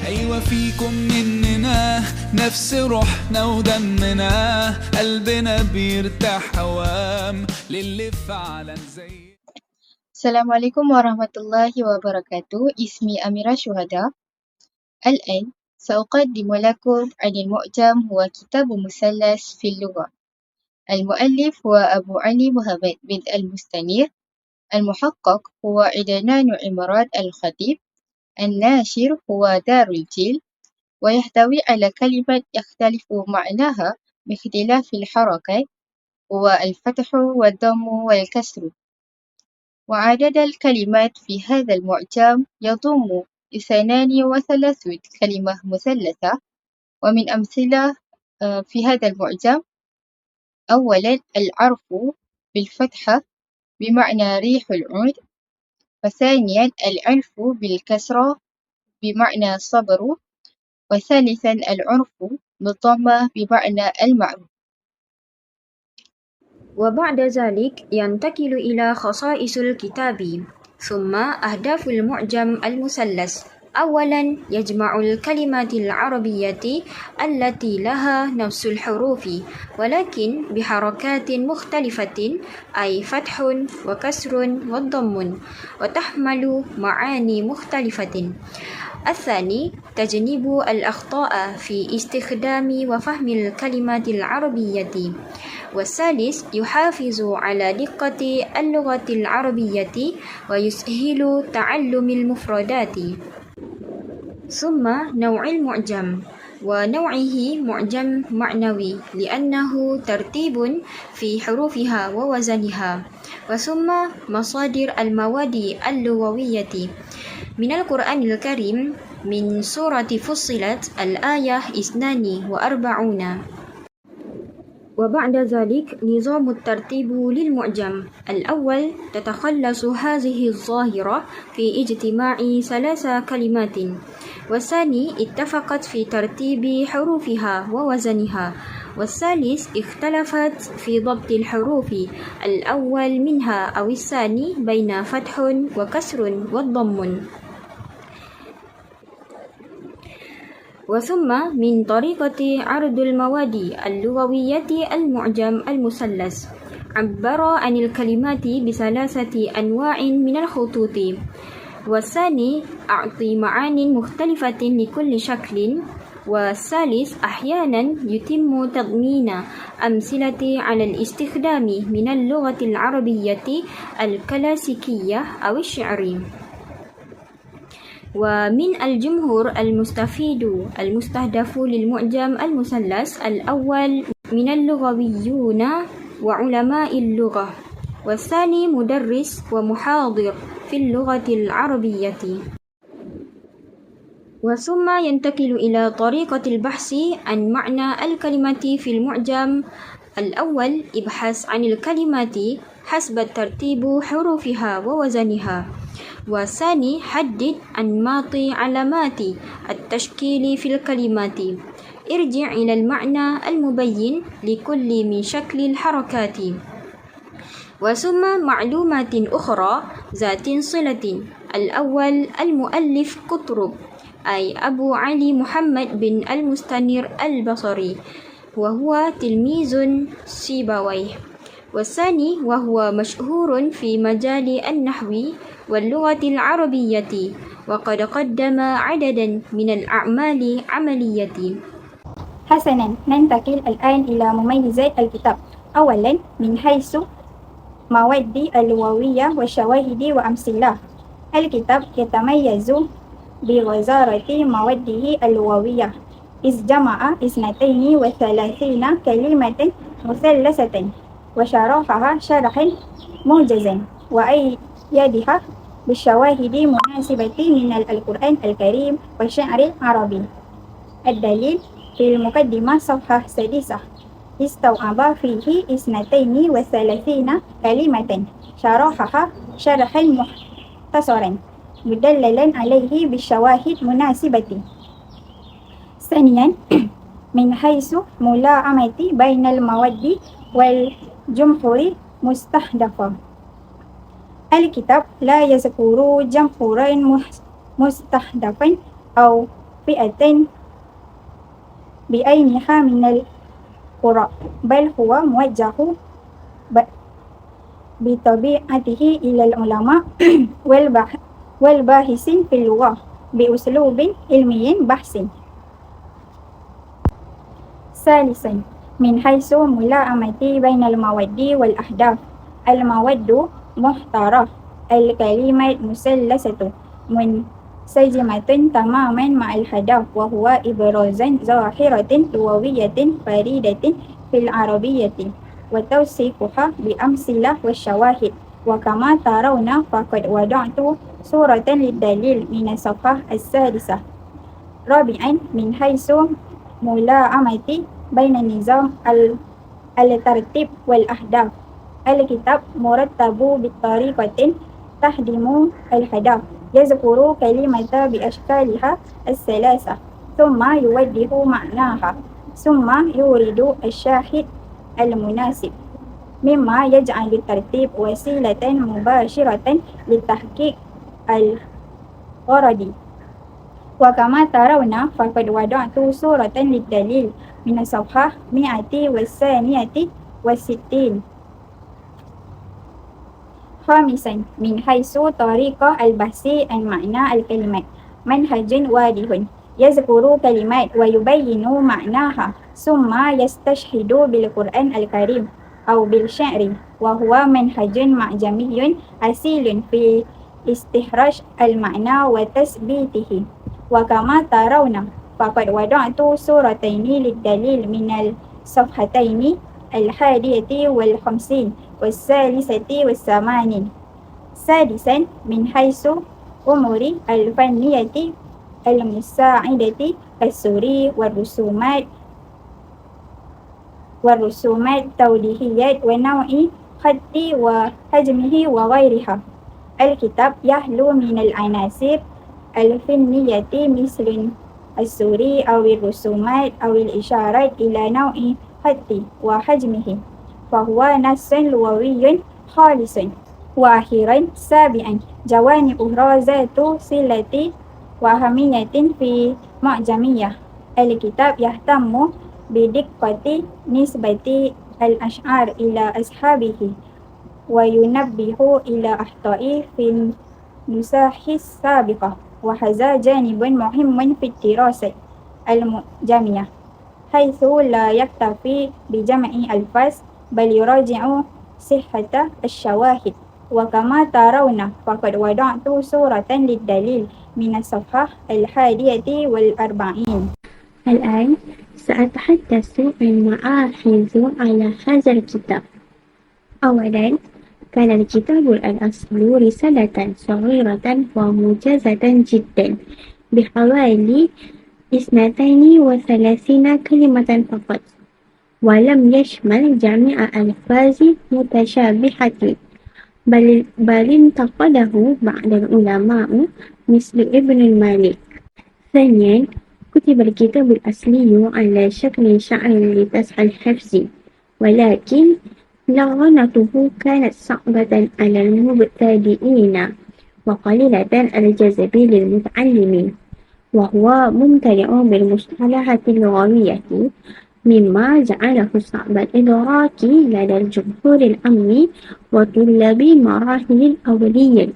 أيوة فيكم مننا نفس روحنا ودمنا، قلبنا بيرتاح هوام للي فعلا زي. Assalamualaikum warahmatullahi wabarakatuh. اسمي أميرة شهداء. الآن سأقدم لكم عن المعجم، هو كتاب مثلث في اللغة. المؤلف هو أبو علي محمد بن المستنير. المحقق هو عدنان عمران الخطيب. الناشر هو دار الجيل، ويحتوي على كلمة يختلف معناها باختلاف الحركات، هو الفتح والضم والكسر. وعدد الكلمات في هذا المعجم يضم 32 كلمة مثلثة. ومن أمثلة في هذا المعجم: أولا العرف بالفتحة بمعنى ريح العود. وثانيا العنف بالكسرة بمعنى صبر. وثالثا العنف بالضمة بمعنى المعروف. وبعد ذلك ينتقل إلى خصائص الكتاب، ثم أهداف المعجم المثلث. أولاً، يجمع الكلمات العربية التي لها نفس الحروف ولكن بحركات مختلفة، أي فتح وكسر وضم، وتحمل معاني مختلفة. الثاني، تجنب الأخطاء في استخدام وفهم الكلمات العربية. والثالث، يحافظ على دقة اللغة العربية ويسهل تعلم المفردات. ثم نوع المعجم، ونوعه معجم معنوي لأنه ترتيب في حروفها ووزنها. وثم مصادر المواد اللغوية من القرآن الكريم، من سورة فصلت الآية 42. وبعد ذلك نظام الترتيب للمعجم. الأول، تتخلص هذه الظاهرة في اجتماع 3 كلمات. والثاني، اتفقت في ترتيب حروفها ووزنها. والثالث، اختلفت في ضبط الحروف، الأول منها أو الثاني بين فتح وكسر وضم. وثم من طريقة عرض المواد اللغوية المعجم المثلث، عبر عن الكلمات ب3 أنواع من الخطوط. والثاني، أعطي معان مختلفة لكل شكل. والثالث، أحيانا يتم تضمين أمثلة على الاستخدام من اللغة العربية الكلاسيكية أو الشعر. ومن الجمهور المستهدف للمعجم المثلث: الأول من اللغويون وعلماء اللغة، والثاني مدرس ومحاضر في اللغة العربية. وثم ينتقل إلى طريقة البحث عن معنى الكلمة في المعجم. الأول، ابحث عن الكلمات حسب ترتيب حروفها ووزنها. والثاني، حدد أنماط علامات التشكيل في الكلمات. ارجع إلى المعنى المبين لكل من شكل الحركات. وثم معلومات أخرى ذات صلة. الأول، المؤلف قطرب، أي أبو علي محمد بن المستنير البصري، وهو تلميذ سيبويه. والثاني، وهو مشهور في مجال النحو واللغة العربية، وقد قدم عددا من الأعمال عملية. حسناً، ننتقل الآن إلى مميزات الكتاب. أولاً، من حيث مواد اللغوية والشواهد وأمثلة، الكتاب يتميز بوزارة مواده اللغوية، إذ جمع 32 كلمة مثلثة وشرحها شرحا موجزا، وأيدها بالشواهد مناسبة من القرآن الكريم والشعر العربي. الدليل في المقدمة صفحة 6، استوعب فيه 32 كلمة شرحها شرحا مختصرا مدللا عليه بالشواهد مناسبة. ثانيا، من حيث ملاءمة بين المواد والجمهور مستهدفة، الكتاب لا يذكر جمهورا مستهدفا أو فئة بعينها من القراء، بل هو موجه بطبيعته إلى العلماء والباحثين في اللغة بأسلوب علمي بحثي. ثالثا، من حيث ملائمة بين المواد والأهداف. المواد محترة، الكلمة مثلثة منسجمة تماما مع الهدف، وهو إبراز ظاهرة لغوية فريدة في العربية وتوصيفها بأمثلة والشواهد. وكما ترون فقد وضعت صورة للدليل من الصفحة السادسة. رابعا، من حيث ملائمة بين النظام الترتيب والأهداف. الكتاب مرتب بطريقة تخدم الهدف، يذكر كلمة بأشكالها الثلاثة ثم يوضح معناها، ثم يورد الشاهد المناسب، مما يجعل الترتيب وسيلة مباشرة لتحقيق الغرض. وكما ترون فقد وضعت صورة للدليل من الصفحة 162. خامسا، من حيث طريقة البحث عن معنى الكلمات. منهج واضح، يذكر كلمات ويبين معناها، ثم يستشهد بالقرآن الكريم أو بالشعر، وهو منهج معجمي أصيل في استخراج المعنى وتثبيته. وكما ترون فقد وضعت صورتين للدليل من الصفحتين 51 و83. سادسا، من حيث أمور الفنية المساعدة كالسوري والرسومات توضيحيات ونوع خط وحجمه وغيرها. الكتاب يخلو من العناصر الفنية مثل السوري أو الرسومات أو الإشارات إلى نوع خط وحجمه، فهو نص لغوي خالص. وأخيرا، سابعا، جوانب أخرى ذات صلة وأهمية في معجمية. الكتاب يهتم بدقة نسبة الأشعار إلى أصحابه، وينبه إلى أخطاء في النسخ السابقة، وهذا جانب مهم في الدراسة المعجمية، حيث لا يكتفي بجمع الألفاظ بل يراجع صحة الشواهد. وكما ترون فقد وضعت صورة للدليل من الصفحة 41. الآن سأتحدث عن مآخذ على هذا الكتاب. أولاً، كان الكتاب الأصل رسالة صغيرة وموجزة جدا بحوالي 32 كلمة فقط، ولم يشمل جميع ألفاظ متشابهة، بل انتقده بعض العلماء مثل ابن المالك. ثانياً، كتب الكتاب الأصلي على شكل شعر لتسهل الحفظ، ولكن لغنته كانت صعبة على المبتدئين وقليلة الجذب للمتعلمين، وهو ممتلئ بالمصطلحات اللغوية، مما جعله صعب الإدراك لدى الجمهور العام وطلاب مراحل الأولية.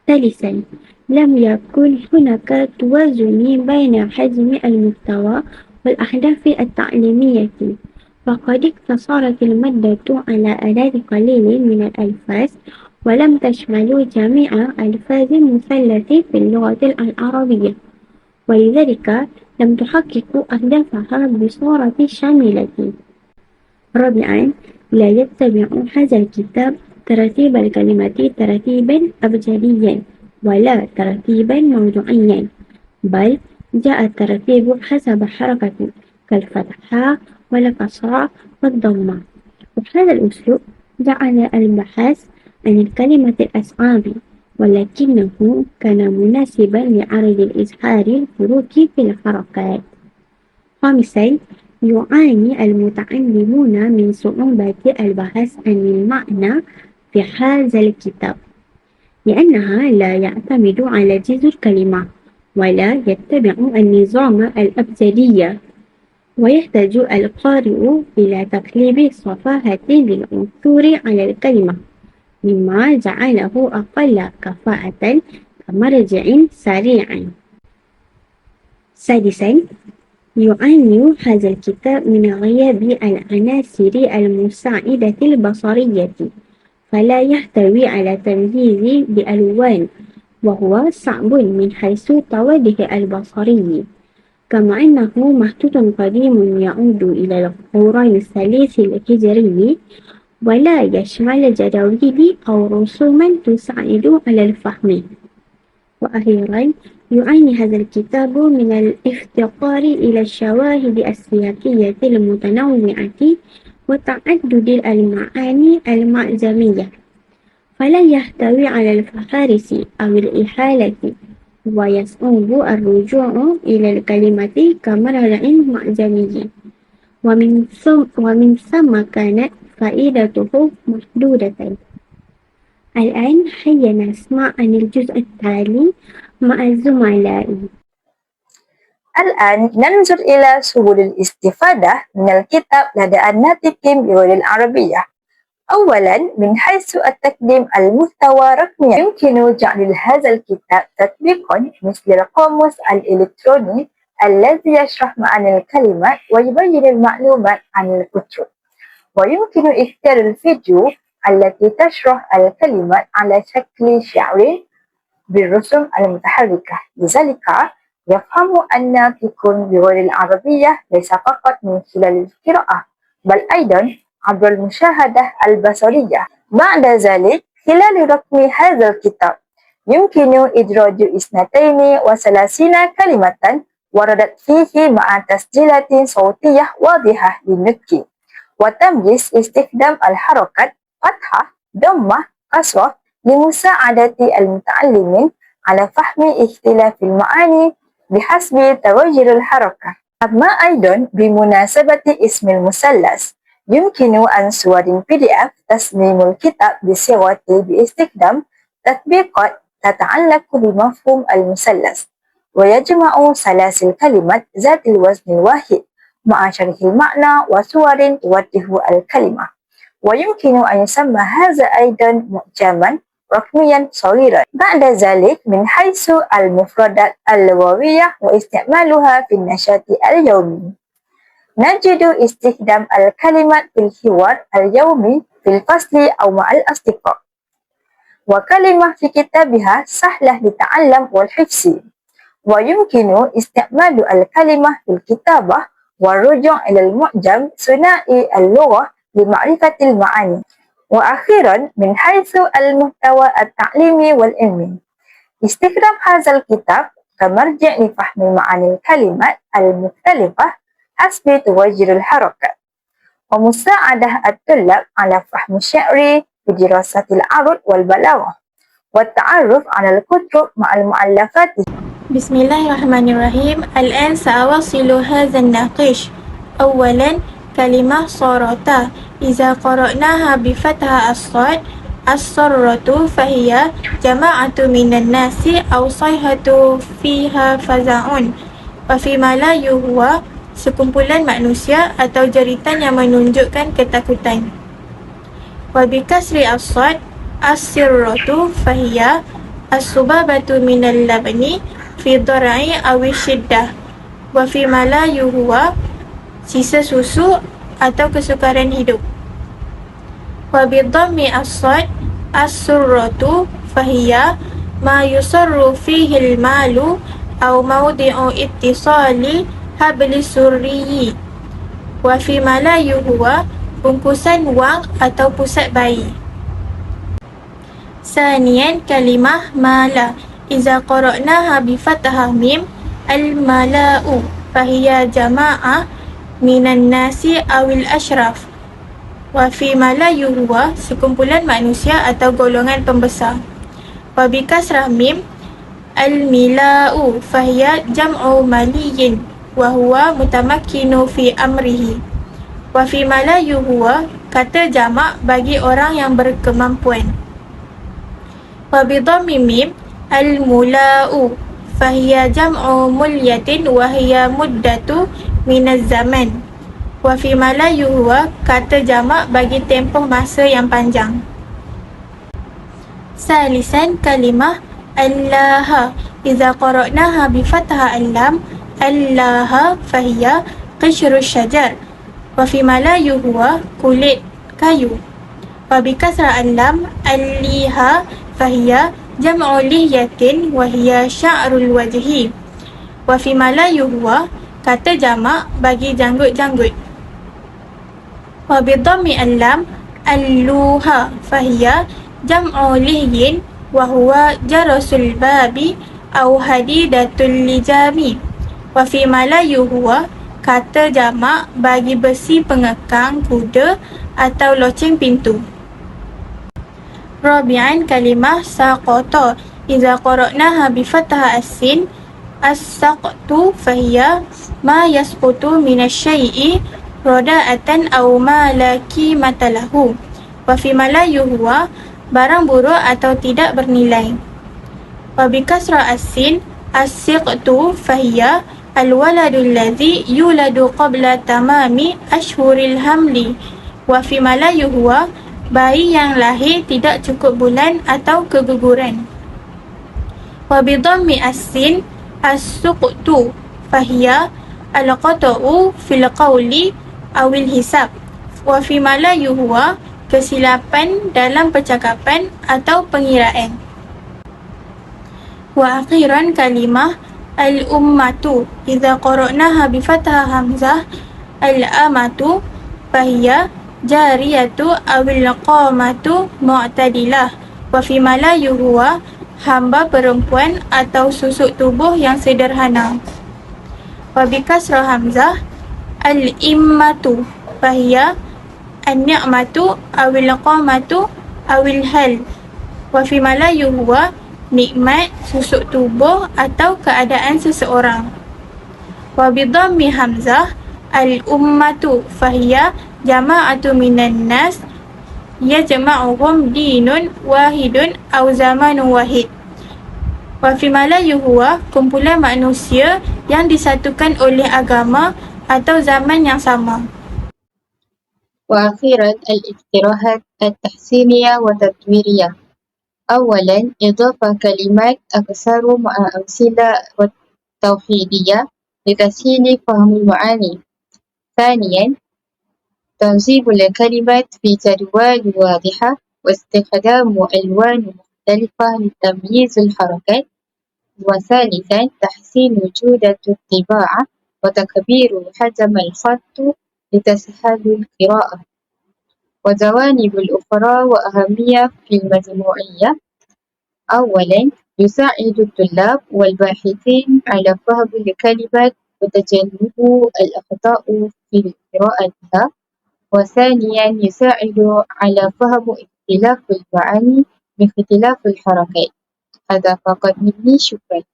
ثالثاً، لم يكن هناك توازن بين حجم المحتوى والأهداف التعليمية، فقد اقتصرت المادة على عدد قليل من الألفاظ ولم تشمل جميع ألفاظ المثلث في اللغة العربية، ولذلك لم تحقق أهدافها بصورة شاملة. رابعاً، لا يتبع هذا الكتاب ترتيب الكلمات ترتيباً أبجدياً ولا ترتيباً موضوعياً، بل جاء الترتيب حسب حركة كالفتحة والكسرة والضمة. وهذا الأسلوب جعل البحث عن الكلمة الأصعب، ولكنه كان مناسباً لعرض الإظهار الحروف في الحركات. خامساً، يعاني المتعلمون من صعوبة البحث عن المعنى في هذا الكتاب، لأنها لا يعتمد على جذر الكلمة، ولا يتبع النظام الأبجدي، ويحتاج القارئ إلى تقليب صفحات للعثور على الكلمة، مما جعله أقل كفاءة كمرجع سريع. سادسا، يعاني هذا الكتاب من غياب العناصر المساعدة البصرية، فلا يحتوي على تمييز بألوان، وهو صعب من حيث التوجه البصري، كما أنه مخطوط قديم يعود إلى القرن الثالث الهجري، ولا يشمل جداول أو رسوما تساعد على الفهم. وأخيرا، يعاني هذا الكتاب من الافتقار إلى الشواهد السياقية المتنوعة وتعدد المعاني المعجمية، فلا يحتوي على الفهارس أو الإحالة، ويصعب الرجوع إلى الكلمة كمرجع معجمي، ومن ثم كانت فائدته محدودة. الآن هيا نسمع عن الجزء التالي مع الزملاء. الآن ننظر إلى سبل الاستفادة من الكتاب لدى الناطقين بغير العربية. أولاً، من حيث التقديم المحتوى رقميا، يمكن جعل هذا الكتاب تطبيقاً مثل القاموس الإلكتروني الذي يشرح معاني الكلمات ويبين المعلومات عن الكتب. ويمكن اختيار الفيديو التي تشرح الكلمات على شكل شعري بالرسوم المتحركة، لذلك يفهم الناطقون بغير العربية ليس فقط من خلال القراءة، بل أيضا عبر المشاهدة البصرية. بعد ذلك، خلال رقم هذا الكتاب يمكن إدراج 32 كلمة وردت فيه مع تسجيلات صوتية واضحة للنطق، وتمييز استخدام الحركات فتحة، ضمة، قسوة لمساعدة المتعلمين على فهم اختلاف المعاني بحسب توجه الحركة. أما أيضا بمناسبة اسم المثلث، يمكن أن صور PDF تصميم الكتاب بصيغة باستخدام تطبيقات تتعلق بمفهوم المثلث، ويجمع سلاسل كلمات ذات الوزن الواحد مع شرح المعنى وصور توضح الكلمة. ويمكن أن يسمى هذا أيضا معجما رقميا صغيرا. بعد ذلك، من حيث المفردات اللغوية واستعمالها في النشاط اليومي، نجد استخدام الكلمات في الحوار اليومي في الفصل أو مع الأصدقاء، وكلمة في كتابها سهلة للتعلم والحفظ. ويمكن استعمال الكلمة في الكتابة والرجوع إلى المعجم ثنائي اللغة لمعرفة المعاني. وأخيرا، من حيث المحتوى التعليمي والعلمي، استخدام هذا الكتاب كمرجع لفهم معاني الكلمات المختلفة حسب توجه الحركات، ومساعدة الطلاب على فهم الشعر بدراسة العروض والبلاغة، والتعرف على الكتب مع المؤلفات. بسم الله الرحمن الرحيم. الآن سأواصل هذا النقاش. أولا، كلمة صارتا، إذا قرأناها بفتح الصاد الصرة فهي جماعة من الناس أو صيحة فيها فزع، وفي Melayu huwa sekumpulan manusia atau jeritan yang menunjukkan ketakutan. Wabikasri as-sad as-sirratu fahiya as-subabatu minal labni fi dhar'i awi syiddah, wa fi Melayu huwa sisa susu atau kesukaran hidup. Wabidhammi as-sad as-surratu fahiya ma yusarru fihi al-malu aw mawdi'u ittisali habli surriyi, wa fi Melayu huwa bungkusan wang atau pusat bayi. Sanian, kalimah mala, iza qara'naha bi fathah mim al-mala'u fahiya jama'ah minan nasi awil ashraf, wa fi Melayu huwa sekumpulan manusia atau golongan pembesar. Wa bi kasrah mim al-mila'u fahiya jam'u maliyin wa huwa mutamakkinu fi amrihi, wa fi Melayu huwa kata jamak bagi orang yang berkemampuan. Wa bi dhammi mim al-mula'u فهي جمع ملية وهي مدة من الزمن. وفي Melayu huwa kata jamak bagi tempoh masa yang panjang. Salisan kalimah Allaha. Iza qara'naha bifatha al-lam Allaha fahiya qishru syajar. Wa fi Melayu huwa kulit kayu. Wa bi kasra al-lam Alliha fahiya jam'u lihyatin wa hiya sya'rul wajhi. Wa fi Melayu huwa kata jamak bagi janggut-janggut. Wa bi dhammi al-lam Alluha fahiya jam'u lihyin wa huwa jarasul babi au hadidatul lijami. Wa fi Melayu huwa kata jamak bagi besi pengekang kuda atau loceng pintu. Rabi'an kalimah saqata. Iza qara'naha bi fathah as-sin as-saqtu fahiya ma yasqutu minasyai'i rada'atan aw ma la qimata lahu. Wa fi Melayu huwa barang buruk atau tidak bernilai. Wa bi kasra as-sin as-siqtu fahiya al-waladu alladhi yuladu qabla tamami ashhuril hamli. Wa fi Melayu huwa bayi yang lahir tidak cukup bulan atau keguguran. Wa bi dhammi as-sin as-suqtu fahiya al-qata'u fil qawli awil hisab. Wa fi Melayu huwa kesilapan dalam percakapan atau pengiraan. Wa akhiran kalimah al-ummatu. Iza qara'naha bi fathah hamzah al-amatu fahiya jariyatu awil qamatu mu'tadilah. Wa fi Melayu huwa hamba perempuan atau susuk tubuh yang sederhana. Wa bi kasra hamzah al-immatu fahiya an-ni'matu awil qamatu awil hal. Wa fi Melayu huwa nikmat, susuk tubuh atau keadaan seseorang. Wa bi dhammi hamzah al-ummatu fahiya jama'atu minan nas yajma'uhum dinun wahidun aw zamanun wahid. Wa fi Melayu huwa kumpulan manusia yang disatukan oleh agama atau zaman yang sama. وأخيرا الاقتراحات التحسينية والتطويرية. أولا إضافة كلمات أكثر مع أمثلة توحيدية لتسهيل فهم المعاني. ثانيا تنصيب الكلمات في جدول واضحة واستخدام ألوان مختلفة لتمييز الحركات. وثالثا تحسين جودة الطباعة وتكبير حجم الخط لتسهل القراءة. وجوانب الأخرى وأهمية في المجموعية. أولا يساعد الطلاب والباحثين على فهم الكلمات وتجنب الأخطاء في قراءتها. وثانيا يساعد على فهم اختلاف المعاني باختلاف الحركات. هذا فقط مني، شكرا.